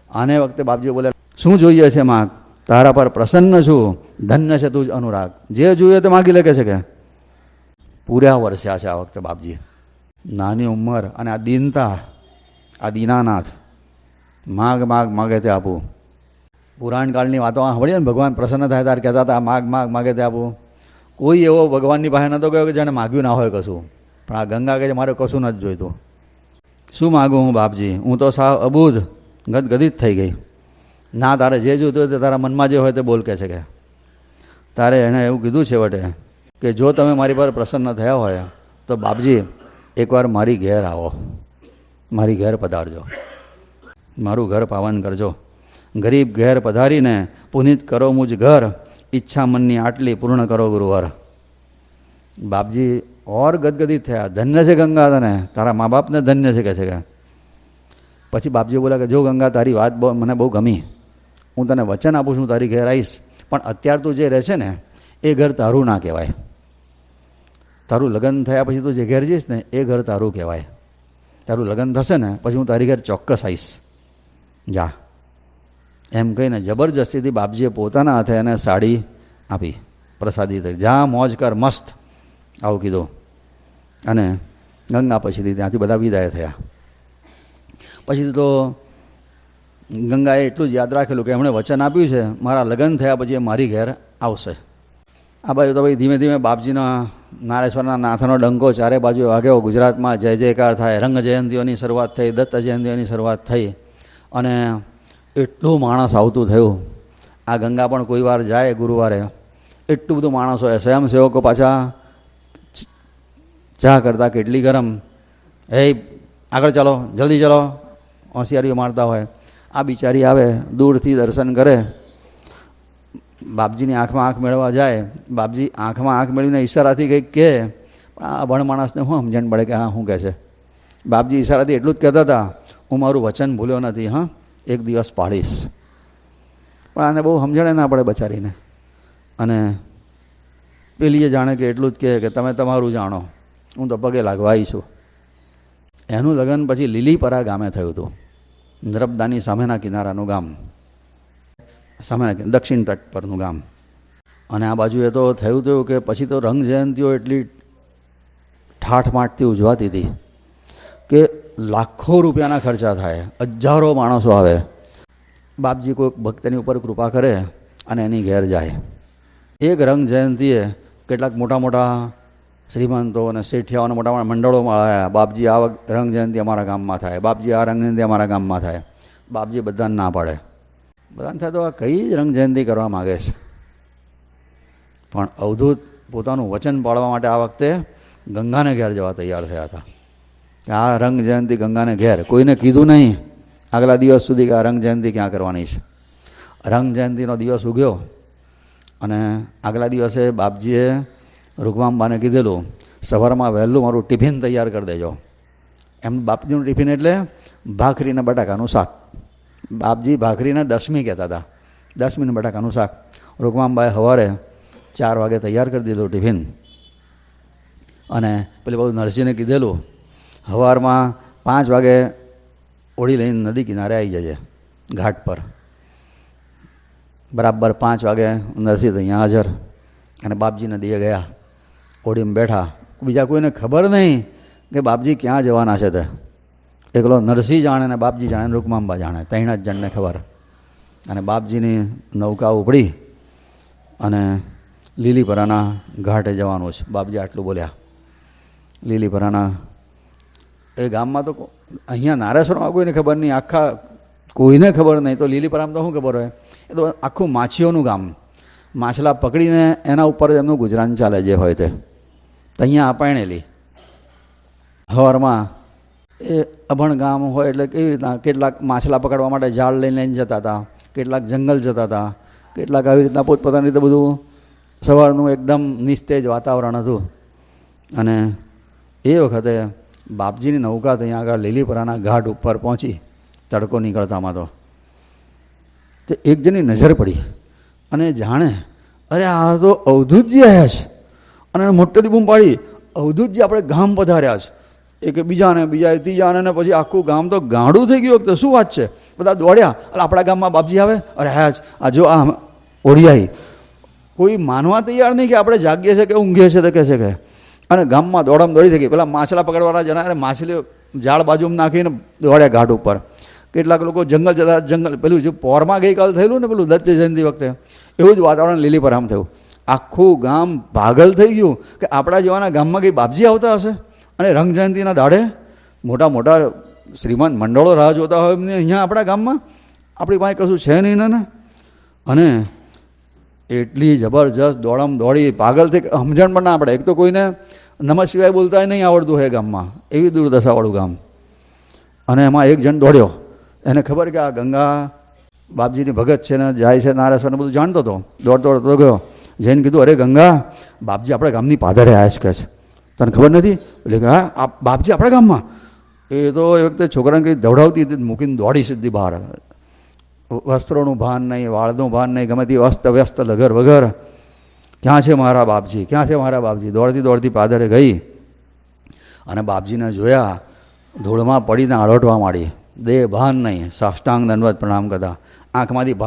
આને વખતે બાપજી બોલે, શું જોઈએ છે માગ? તારા પર પ્રસન્ન છું, ધન્ય છે તું જ અનુરાગ, જે જોઈએ તો માગી લે. કે છે કે પૂર્યા વર્ષ્યા છે આ વખતે બાપજી. નાની ઉંમર અને આ દીનતા, આ દીનાનાથ માગ માગ માગે તે આપું. પુરાણકાળની વાતો સાંભળીએ ને, ભગવાન પ્રસન્ન થાય ત્યારે કહેતા હતા માગ માગ માગે તે આપું. કોઈ એવો ભગવાનની પાસે નહોતો ગયો કે જેને માગ્યું ના હોય કશું. પણ આ ગંગા કહે છે મારે કશું નથી જોઈતું. શું માગું હું બાપજી, હું તો સાવ અબૂધ ગદગદિત થઈ ગઈ. ના, તારે જે જોઈતું હોય તે તારા મનમાં જે હોય તે બોલ કે છે કે. તારે એણે એવું કીધું છે વટે કે જો તમે મારી પર પ્રસન્ન થયા હોય તો બાપજી એકવાર મારી ઘેર આવો, મારી ઘેર પધારજો, મારું ઘર પાવન કરજો. ગરીબ ઘેર પધારીને પુનિત કરો મુજ ઘર, ઈચ્છા મનની આટલી પૂર્ણ કરો ગુરુવર. બાપજી ઓર ગદગદિત થયા. ધન્ય છે ગંગા તને, તારા મા બાપને ધન્ય છે કે છે કે. પછી બાપજી બોલ્યા કે જો ગંગા તારી વાત મને બહુ ગમી, હું તને વચન આપું છું તારી ઘેર આવીશ, પણ અત્યાર તું જે રહે છે ને એ ઘર તારું ના કહેવાય. તારું લગ્ન થયા પછી તું જે ઘેર જઈશ ને એ ઘર તારું કહેવાય. તારું લગ્ન થશે ને પછી હું તારી ઘેર ચોક્કસ આવીશ, જા. એમ કહીને જબરજસ્તીથી બાપજીએ પોતાના હાથે એને સાડી આપી, પ્રસાદી થઈ. જા મોજ કર મસ્ત, આવું કીધું. અને ગંગા પછીથી ત્યાંથી બધા વિદાય થયા. પછી તો ગંગાએ એટલું જ યાદ રાખેલું કે એમણે વચન આપ્યું છે મારા લગ્ન થયા પછી એ મારી ઘેર આવશે. આ બાજુ તો ભાઈ ધીમે ધીમે બાપજીના નારેશ્વરના નાથનો ડંકો ચારે બાજુ વાગ્યો. ગુજરાતમાં જય જયકાર થાય. રંગ જયંતીઓની શરૂઆત થઈ, દત્ત જયંતીઓની શરૂઆત થઈ અને એટલું માણસ આવતું થયું. આ ગંગા પણ કોઈ વાર જાય ગુરુવારે, એટલું બધું માણસ હોય. સ્વયંસેવકો પાછા ચા કરતા કેટલી ગરમ, હે આગળ ચાલો, જલ્દી ચાલો, હોશિયારીઓ મારતા હોય. આ બિચારી આવે દૂરથી દર્શન કરે, બાપજીની આંખમાં આંખ મેળવવા જાય. બાપજી આંખમાં આંખ મેળવીને ઈશારાથી કંઈક કહે, પણ આ ભણ માણસને શું સમજણ પડે કે હા શું કહે છે. બાપજી ઈશારાથી એટલું જ કહેતા હતા, હું મારું વચન ભૂલ્યો નથી, હા એક દિવસ પાડીશ. પણ આને બહુ સમજણે ના પડે બચારીને. અને પેલીએ જાણે કે એટલું જ કહે કે તમે તમારું જાણો, હું તો પગે લાગવા આવી છું. એનું લગ્ન પછી લીલીપરા ગામે થયું હતું, નર્મદાની સામેના કિનારાનું ગામ, સામેના દક્ષિણ તટ પરનું ગામ. અને આ બાજુ એ તો થયું હતું કે પછી તો રંગ જયંતીઓ એટલી ઠાઠમાઠથી ઉજવાતી હતી કે લાખો રૂપિયાના ખર્ચા થાય, હજારો માણસો આવે. બાપજી કોઈક ભક્તની ઉપર કૃપા કરે અને એની ઘેર જાય. એક રંગ જયંતીએ કેટલાક મોટા મોટા શ્રીમંતો અને શેઠિયાઓને મોટા મોટા મંડળોમાં આવ્યા. બાપજી આ રંગ જયંતી અમારા ગામમાં થાય, બાપજી આ રંગ જયંતી અમારા ગામમાં થાય. બાપજી બધાને ના પાડે. બધાને થાય તો આ કઈ રંગ જયંતી કરવા માગે છે. પણ અવધૂત પોતાનું વચન પાળવા માટે આ વખતે ગંગાને ઘેર જવા તૈયાર થયા હતા. આ રંગ જયંતી ગંગાને ઘેર, કોઈને કીધું નહીં આગલા દિવસ સુધી કે આ રંગ જયંતી ક્યાં કરવાની છે. રંગ જયંતીનો દિવસ ઉગ્યો અને આગલા દિવસે બાપજીએ રૂકમાંબાને કીધેલું સવારમાં વહેલું મારું ટિફિન તૈયાર કરી દેજો. એમ બાપજીનું ટિફિન એટલે ભાખરીને બટાકાનું શાક. બાપજી ભાખરીને દસમી કહેતા હતા, દસમીને બટાકાનું શાક. રૂકમાંબાએ સવારે 4 વાગે તૈયાર કરી દીધું ટિફિન. અને પેલી બધું નરસિંહને કીધેલું સવારમાં 5 વાગે ઓળી લઈને નદી કિનારે આવી જજે ઘાટ પર. બરાબર 5 વાગે નરસિંહ અહીંયા હાજર. અને બાપજી નદીએ ગયા, ઓળીમાં બેઠા. બીજા કોઈને ખબર નહીં કે બાપજી ક્યાં જવાના છે. તે એકલો નરસિંહ જાણે ને બાપજી જાણે ને રૂકમાંબા જાણે, 3 જ જણને ખબર. અને બાપજીની નૌકા ઉપડી અને લીલીપરાના ઘાટે જવાનું છે. બાપજી આટલું બોલ્યા. લીલીપરાના એ ગામમાં તો અહીંયા નારેશ્વરમાં કોઈને ખબર નહીં, આખા કોઈને ખબર નહીં. તો લીલીપરામાં તો શું ખબર હોય, એ તો આખું માછીઓનું ગામ. માછલા પકડીને એના ઉપર એમનું ગુજરાન ચાલે જે હોય તે. અહીંયા અપાણેલી હવારમાં એ અભણ ગામ હોય એટલે કેવી રીતના કેટલાક માછલા પકડવા માટે જાળ લઈને જતા હતા, કેટલાક જંગલ જતા હતા, કેટલાક આવી રીતના પોતપોતાની રીતે બધું. સવારનું એકદમ નિસ્તેજ વાતાવરણ હતું. અને એ વખતે બાપજીની નૌકા ત્યાં આગળ લીલીપરાના ઘાટ ઉપર પહોંચી. તડકો નીકળતામાં તો એક જણની નજર પડી અને જાણે અરે આ તો અવધૂતજી આવ્યા છે. અને મોટેથી બૂમ પાડી, અવધૂતજી આપણે ગામ પધાર્યા છે. એક બીજાને બીજા ત્રીજાને ને પછી આખું ગામ તો ગાંડું થઈ ગયું. વખતે શું વાત છે, બધા દોડ્યા. એટલે આપણા ગામમાં બાપજી આવે, અરે હા જ આ જો આ ઓળિયાઈ. કોઈ માનવા તૈયાર નહીં કે આપણે જાગીએ છીએ કે ઊંઘીએ છીએ તો કહે છે કે. અને ગામમાં દોડમ દોડી થઈ ગઈ. પેલા માછલા પકડવાળા જણા માછલીઓ જાળ બાજુમાં નાખીને દોડ્યા ઘાટ ઉપર. કેટલાક લોકો જંગલ જતા જંગલ પેલું જે પોરમાં ગઈકાલ થયેલું ને પેલું દત્ત જયંતિ વખતે એવું જ વાતાવરણ લીલીપરામ થયું. આખું ગામ પાગલ થઈ ગયું કે આપણા જેવાના ગામમાં કંઈ બાપજી આવતા હશે અને રંગ જયંતિના દાડે મોટા મોટા શ્રીમંત મંડળો રાહ જોતા હોય એમને અહીંયા આપણા ગામમાં આપણી પાસે કશું છે નહીં ને. અને એટલી જબરજસ્ત દોડમ દોડી પાગલ થઈ સમજણ પણ ના પડે. એક તો કોઈને નમઃ શિવાય બોલતા નહીં આવડતું હોય ગામમાં, એવી દુર્દશાવાળું ગામ. અને એમાં એક જણ દોડ્યો, એને ખબર કે આ ગંગા બાપજીની ભગત છે ને જાય છે નારાયણ બધું જાણતો હતો. દોડતો દોડતો ગયો, જઈને કીધું અરે ગંગા બાપજી આપણા ગામની પાદરે આવ્યા છે, કહે છે તને ખબર નથી? એટલે કે હા બાપજી આપણા ગામમાં. એ તો એ વખતે છોકરાને કંઈ દવડાવતી હતી, મૂકીને દોડી સીધી બહાર. વસ્ત્રોનું ભાન નહીં, વાળનું ભાન નહીં, ગમે તે અસ્ત વ્યસ્ત લગર વગર. ક્યાં છે મારા બાપજી, ક્યાં છે મારા બાપજી? દોડતી દોડતી પાદરે ગઈ અને બાપજીને જોયા, ધૂળમાં પડીને આળોટવા માંડી. દેહ ભાન નહીં, સાષ્ટાંગ દંડવત પ્રણામ કરતા. આંખમાંથી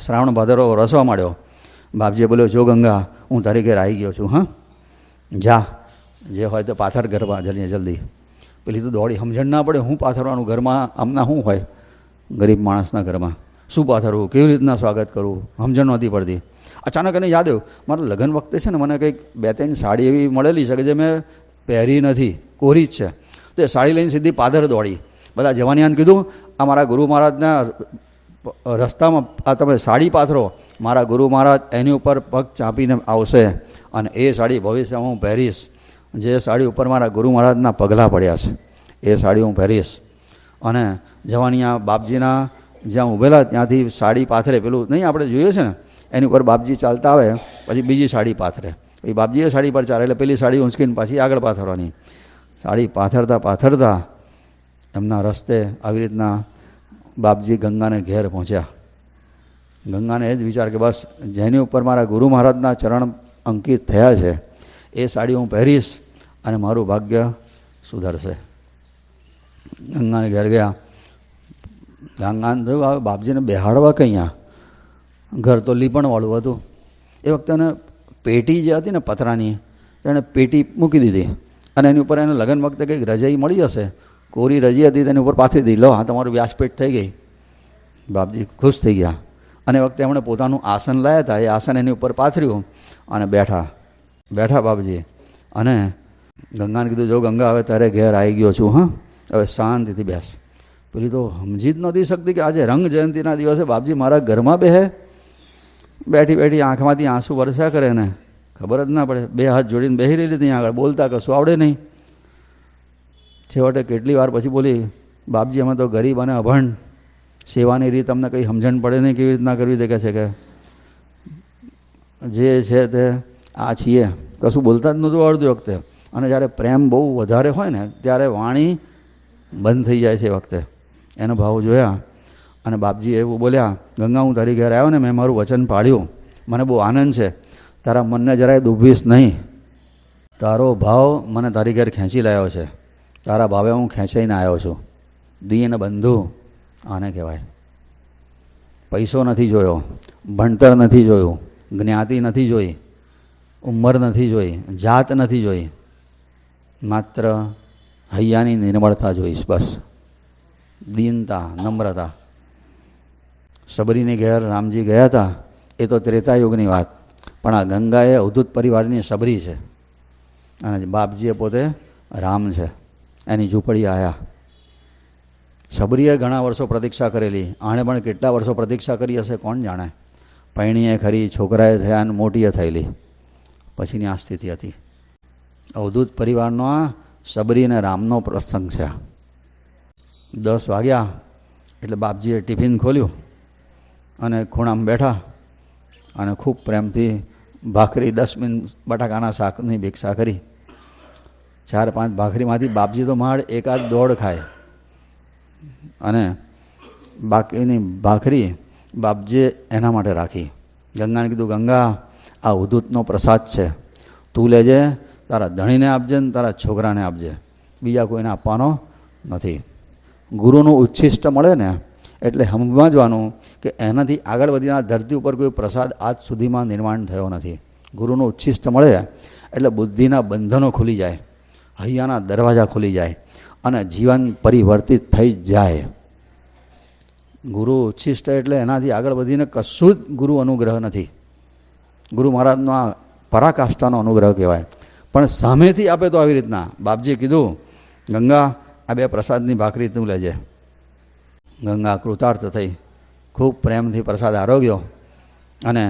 શ્રાવણ ભાદરો રસવા માંડ્યો. બાપજીએ બોલ્યો જો ગંગા હું તારી ઘેર આવી ગયો છું, હા જા જે હોય તો પાથર ઘરમાં જલ્દી. પેલી તો દોડી, સમજણ ના પડે હું પાથરવાનું ઘરમાં, આમના શું હોય ગરીબ માણસના ઘરમાં, શું પાથરવું, કેવી રીતના સ્વાગત કરવું, સમજણ નહોતી પડતી. અચાનક એને યાદ આવ્યું મારા લગ્ન વખતે છે ને મને કંઈક 2-3 સાડી એવી મળેલી છે કે જે મેં પહેરી નથી, કોરી જ છે. તો એ સાડી લઈને સીધી પાદર દોડી. બધા જવાનિયાને કીધું આ મારા ગુરુ મહારાજના રસ્તામાં આ તમે સાડી પાથરો, મારા ગુરુ મહારાજ એની ઉપર પગ ચાંપીને આવશે અને એ સાડી ભવિષ્યમાં હું પહેરીશ. જે સાડી ઉપર મારા ગુરુ મહારાજના પગલાં પડ્યા છે એ સાડી હું પહેરીશ. અને જવાનિયા બાપજીના જ્યાં ઊભેલા ત્યાંથી સાડી પાથરે, પેલું નહીં આપણે જોઈએ છે ને એની ઉપર બાપજી ચાલતા આવે પછી બીજી સાડી પાથરે, પછી બાપજીએ સાડી પર ચાલે એટલે પેલી સાડી ઊંચકીને પાછી આગળ પાથરવાની. સાડી પાથરતા પાથરતા એમના રસ્તે આવી રીતના બાપજી ગંગાને ઘેર પહોંચ્યા. ગંગાને એ જ વિચાર કે બસ જેની ઉપર મારા ગુરુ મહારાજના ચરણ અંકિત થયા છે એ સાડી હું પહેરીશ અને મારું ભાગ્ય સુધરશે. ગંગાને ઘેર ગયા. ગંગાને થયું હવે બાપજીને બેહાડવા કંઈ, ઘર તો લીપણવાળું હતું. એ વખતે એને પેટી જે હતી ને પતરાની, તેણે પેટી મૂકી દીધી અને એની ઉપર એને લગ્ન વખતે કંઈક રજાઈ મળી હશે, કોરી રજી હતી તેની ઉપર પાથરી દીધી. લો આ તમારું વ્યાસપેટ થઈ ગઈ. બાપજી ખુશ થઈ ગયા અને એ વખતે એમણે પોતાનું આસન લાવ્યા હતા, એ આસન એની ઉપર પાથર્યું અને બેઠા બાપજી. અને ગંગાને કીધું જો ગંગા હવે તારે ઘેર આવી ગયો છું, હા હવે શાંતિથી બેસ. પેલી તો સમજી જ નહોતી શકતી કે આજે રંગ જયંતિના દિવસે બાપજી મારા ઘરમાં બેહે. બેઠી બેઠી આંખમાંથી આંસુ વરસ્યા કરે ને ખબર જ ના પડે. 2 હાથ જોડીને બેસી રહેલી ત્યાં આગળ, બોલતા કશું આવડે નહીં. છેવટે કેટલી વાર પછી બોલી બાપજી અમે તો ગરીબ અને અભણ, સેવાની રીત અમને કંઈ સમજણ પડે નહીં કેવી રીતના કરવી. દેખે છે કે જે છે તે આ છીએ, કશું બોલતા જ નહોતું આવડતું વખતે. અને જ્યારે પ્રેમ બહુ વધારે હોય ને ત્યારે વાણી બંધ થઈ જાય છે. એ વખતે એનો ભાવ જોયા અને બાપજી એવું બોલ્યા ગંગા હું તારી ઘેર આવ્યો ને મેં મારું વચન પાળ્યું, મને બહુ આનંદ છે. તારા મનને જરાય દુભવીશ નહીં. તારો ભાવ મને તારી ઘેર ખેંચી લાવ્યો છે. તારા ભાવે હું ખેંચાઈને આવ્યો છું. દીન બંધુ આને કહેવાય. પૈસો નથી જોયો, ભણતર નથી જોયું, જ્ઞાતિ નથી જોઈ, ઉંમર નથી જોઈ, જાત નથી જોઈ, માત્ર હૈયાની નિર્મળતા જોઈશ બસ. દીનતા, નમ્રતા. સબરીની ઘેર રામજી ગયા હતા એ તો ત્રેતાયુગની વાત, પણ આ ગંગા એ અવધૂત પરિવારની સબરી છે અને બાપજીએ પોતે રામ છે. એની ઝૂંપડી આવ્યા. સબરીએ ઘણા વર્ષો પ્રતીક્ષા કરેલી, આણે પણ કેટલા વર્ષો પ્રતીક્ષા કરી હશે કોણ જાણે. પૈણીએ ખરી, છોકરાએ થયા અને મોટીએ થયેલી, પછીની આ સ્થિતિ હતી. અવધૂત પરિવારનો આ સબરી અને રામનો પ્રસંગ છે. 10 વાગ્યા એટલે બાપજીએ ટિફિન ખોલ્યું અને ખૂણામાં બેઠા અને ખૂબ પ્રેમથી ભાખરી 10 મિનિટ બટાકાના શાકની ભિક્ષા કરી. 4-5 ભાખરીમાંથી બાપજી તો માળ 1-2 ખાય અને બાકીની ભાખરી બાપજીએ એના માટે રાખી. ગંગાને કીધું ગંગા આ અવધૂતનો પ્રસાદ છે, તું લેજે, તારા ધણીને આપજે ને તારા છોકરાને આપજે, બીજા કોઈને આપવાનો નથી. ગુરુનું ઉચ્છિષ્ટ મળે ને એટલે સમજવાનું કે એનાથી આગળ વધીને ધરતી ઉપર કોઈ પ્રસાદ આજ સુધીમાં નિર્માણ થયો નથી. ગુરુનું ઉચ્છિષ્ટ મળે એટલે બુદ્ધિના બંધનો ખુલી જાય, હૈયાના દરવાજા ખુલી જાય અને જીવન પરિવર્તિત થઈ જાય. ગુરુ ઉચ્છિષ્ટ એટલે એનાથી આગળ વધીને કશું જ ગુરુ અનુગ્રહ નથી. ગુરુ મહારાજનો આ પરાકાષ્ઠાનો અનુગ્રહ કહેવાય. પણ સામેથી આપે તો આવી રીતના બાપજીએ કીધું, ગંગા આ 2 પ્રસાદની ભાખરી તું લેજે. ગંગા કૃતાર્થ થઈ, ખૂબ પ્રેમથી પ્રસાદ આરોગ્યો અને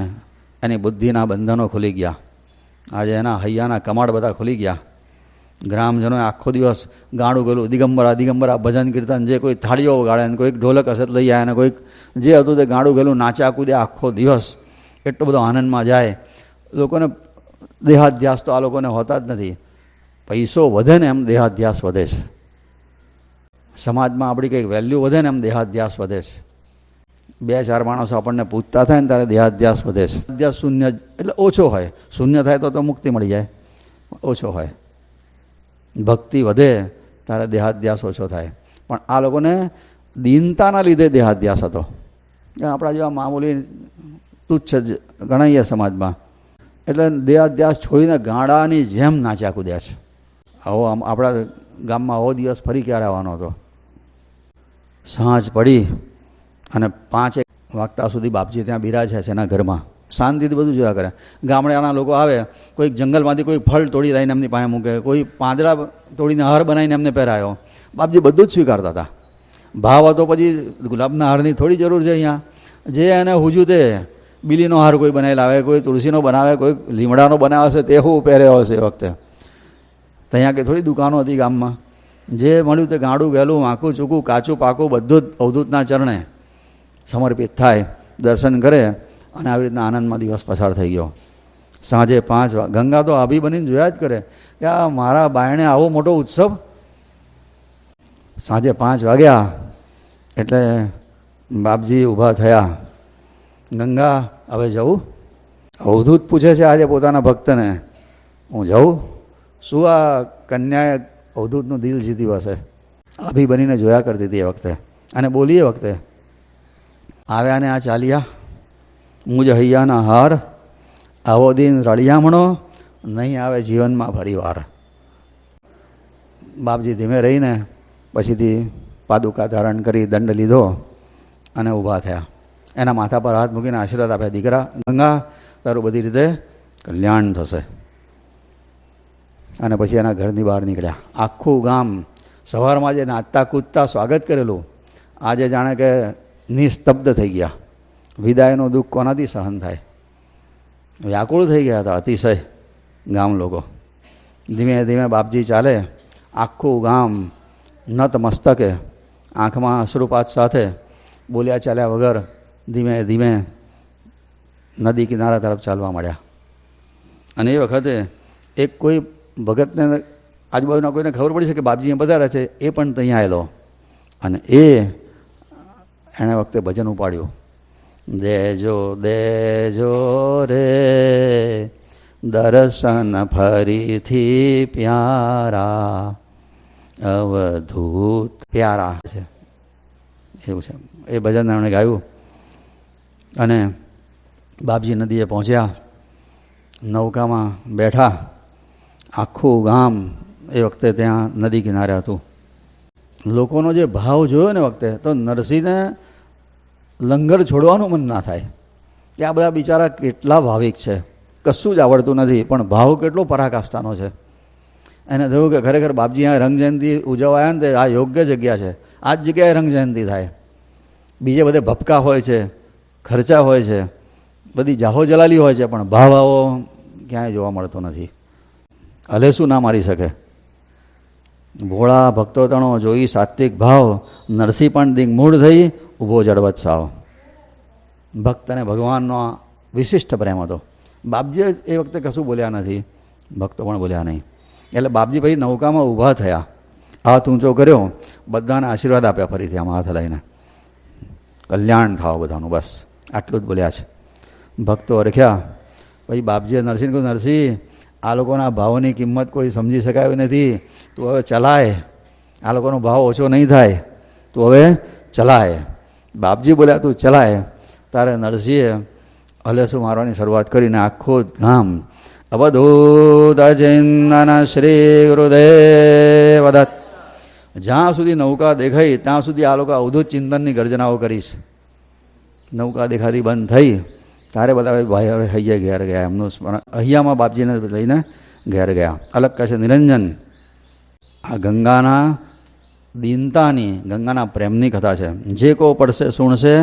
એની બુદ્ધિના બંધનો ખુલી ગયા. આજે એના હૈયાના કમાડ બધા ખુલી ગયા. ગ્રામજનોએ આખો દિવસ ગાણું ગયેલું દિગંબરા દિગંબરા ભજન કીર્તન, જે કોઈ થાળીઓ વગાડે ને કોઈક ઢોલક હસત લઈ જાય અને કોઈક જે હતું તે ગાણું ગયેલું નાચ્યા કૂદે આખો દિવસ. એટલો બધો આનંદમાં જાય. લોકોને દેહાધ્યાસ તો આ લોકોને હોતા જ નથી. પૈસો વધે ને એમ દેહાધ્યાસ વધે છે. સમાજમાં આપણી કંઈક વેલ્યુ વધે ને એમ દેહાધ્યાસ વધે છે. 2-4 માણસો આપણને પૂછતા થાય ને ત્યારે દેહાધ્યાસ વધે છે. અધ્યાસ શૂન્ય એટલે ઓછો હોય. શૂન્ય થાય તો મુક્તિ મળી જાય. ઓછો હોય. ભક્તિ વધે ત્યારે દેહાધ્યાસ ઓછો થાય. પણ આ લોકોને દીનતાના લીધે દેહાધ્યાસ હતો. આપણા જેવા મામૂલી તુચ્છ જ ગણાઈએ સમાજમાં. એટલે દેહાધ્યાસ છોડીને ગાડાની જેમ નાચ્યા કૂદ્યા છે. આવો આપણા ગામમાં આવો દિવસ ફરી ક્યારે આવવાનો હતો? સાંજ પડી અને 5 વાગતા સુધી બાપજી ત્યાં બિરાજ્યા છે એના ઘરમાં. શાંતિથી બધું જોયા કરે. ગામડાના લોકો આવે, કોઈક જંગલમાંથી કોઈ ફળ તોડી લાવીને એમની પાસે મૂકે, કોઈ પાંદડા તોડીને હાર બનાવીને એમને પહેરાયો. બાપજી બધું જ સ્વીકારતા હતા. ભાવ હતો પછી ગુલાબના હારની થોડી જરૂર છે અહીંયા. જે એને હુજ્યું તે બીલીનો હાર કોઈ બનાવી લાવે, કોઈ તુલસીનો બનાવે, કોઈ લીમડાનો બનાવે છે તે હું પહેર્યો હશે એ વખતે. ત્યાં કે થોડી દુકાનો હતી ગામમાં. જે મળ્યું તે ગાડું ગયેલું આખું ચૂકું કાચું પાકું બધું જ અવધૂતના ચરણે સમર્પિત થાય, દર્શન કરે અને આવી રીતના આનંદમાં દિવસ પસાર થઈ ગયો. સાંજે 5 વાગે ગંગા તો આભી બનીને જોયા જ કરે કે આ મારા બાયણે આવો મોટો ઉત્સવ. સાંજે 5 વાગ્યા એટલે બાપજી ઊભા થયા. ગંગા હવે જવું? અવધૂત પૂછે છે આજે પોતાના ભક્તને, હું જાઉં? શું આ કન્યાએ અવધૂતનું દિલ જીત્યું હશે. આભી બનીને જોયા કરતી હતી એ વખતે અને બોલી એ વખતે. આવ્યા ને આ ચાલ્યા, મુજ હૈયાના હાર, આવો દિન રળિયામણો નહીં આવે જીવનમાં ફરીવાર. બાપજી ધીમે રહીને પછીથી પાદુકા ધારણ કરી દંડ લીધો અને ઊભા થયા. એના માથા પર હાથ મૂકીને આશીર્વાદ આપ્યા, દીકરા ગંગા તારું બધી રીતે કલ્યાણ થશે. અને પછી એના ઘરની બહાર નીકળ્યા. આખું ગામ સવારમાં જે નાચતા કૂદતા સ્વાગત કરેલું આજે જાણે કે નિસ્તબ્ધ થઈ ગયા. વિદાયનું દુઃખ કોનાથી સહન થાય? વ્યાકુળ થઈ ગયા હતા અતિશય ગામ લોકો. ધીમે ધીમે બાપજી ચાલે. આખું ગામ નત મસ્તકે, આંખમાં અશ્રુપાત સાથે, બોલ્યા ચાલ્યા વગર ધીમે ધીમે નદી કિનારા તરફ ચાલવા માંડ્યા. અને એ વખતે એક કોઈ ભગતને આજુબાજુના કોઈને ખબર પડી છે કે બાપજી અહીંયા પધાર્યા છે, એ પણ ત્યાં આવેલો. અને એણે વખતે ભજન ઉપાડ્યું, દેજો દેજો રે દર્શન ફરીથી પ્યારા, અવધૂત પ્યારા છે એવું છે. એ ભજન એમણે ગાયું. અને બાપજી નદીએ પહોંચ્યા, નૌકામાં બેઠા. આખું ગામ એ વખતે ત્યાં નદી કિનારે હતું. લોકોનો જે ભાવ જોયો ને વખતે તો નરસિંહને લંગર છોડવાનું મન ના થાય કે આ બધા બિચારા કેટલા ભાવિક છે, કશું જ આવડતું નથી, પણ ભાવ કેટલો પરાકાષ્ઠાનો છે. એને થયું કે ખરેખર બાપજી અહીંયા રંગજયંતિ ઉજવાયા ને તે આ યોગ્ય જગ્યા છે. આ જ જગ્યાએ રંગજયંતિ થાય. બીજે બધે ભપકા હોય છે, ખર્ચા હોય છે, બધી જાહો જલાલી હોય છે, પણ ભાવ આવો ક્યાંય જોવા મળતો નથી. હલે શું ના મારી શકે? ભોળા ભક્તો તણો જોઈ સાત્વિક ભાવ, નરસિંહ પણ દિગ્મૂઢ થઈ ઊભો જડવત સાવ. ભક્તને ભગવાનનો વિશિષ્ટ પ્રેમ હતો. બાપજી એ વખતે કશું બોલ્યા નથી, ભક્તો પણ બોલ્યા નહીં. એટલે બાપજી ભાઈ નૌકામાં ઊભા થયા, હાથ ઊંચો કર્યો, બધાને આશીર્વાદ આપ્યા ફરીથી આમાં હાથ લઈને, કલ્યાણ થાવ બધાનું, બસ આટલું જ બોલ્યા છે. ભક્તો અરખ્યા. પછી બાપજીએ નરસિંહ કહ્યું, નરસિંહ આ લોકોના ભાવની કિંમત કોઈ સમજી શકાય નથી, તું હવે ચલાય. આ લોકોનો ભાવ ઓછો નહીં થાય, તું હવે ચલાય. બાપજી બોલ્યા તું ચલાય. તારે નરસિંહે હલેસું મારવાની શરૂઆત કરીને આખું ગામ અવધૂત ચિંતન શ્રી ગુરુદેવ દત્ત જ્યાં સુધી નૌકા દેખાઈ ત્યાં સુધી આ લોકો અવધૂત ચિંતનની ગર્જનાઓ કરીશ. નૌકા દેખાતી બંધ થઈ ત્યારે બધા ભાઈ હવે હૈયે ઘેર ગયા. એમનું સ્મરણ અહીંયામાં બાપજીને લઈને ઘેર ગયા. અલગ કહે છે નિરંજન આ ગંગાના દીનતાની, ગંગાના પ્રેમની કથા છે. જે કો પડશે સુણશે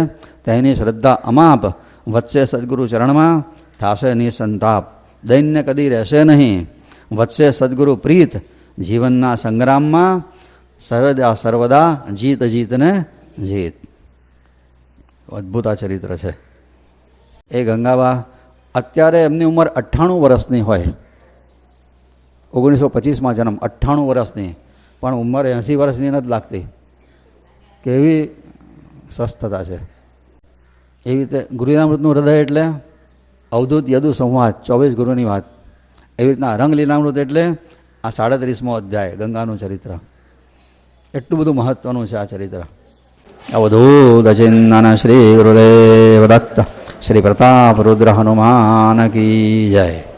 તેની શ્રદ્ધા અમાપ, વચ્ચે સદગુરુ ચરણમાં થાશે નિસંતાપ. દૈન્ય કદી રહેશે નહીં, વચ્ચે સદગુરુ પ્રીત, જીવનના સંગ્રામમાં સર્વદા જીત જીતને જીત. અદ્ભુત આ ચરિત્ર છે. એ ગંગાબા અત્યારે એમની ઉંમર 98 વર્ષની હોય. 1925માં જન્મ, 98 વર્ષની, પણ ઉંમર 80 વર્ષની નથી લાગતી. કેવી સ્વસ્થતા છે. એવી રીતે ગુરુલીલામૃતનું હૃદય એટલે અવધૂત યદુ સંવાદ, 24 ગુરુની વાત. એવી રીતના રંગલીલામૃત એટલે આ 37મો અધ્યાય ગંગાનું ચરિત્ર. એટલું બધું મહત્વનું છે આ ચરિત્ર. અવધૂત ચિંતન શ્રી ગુરુદેવ દત્ત શ્રી પ્રતાપ રુદ્ર હનુમાન કી જય.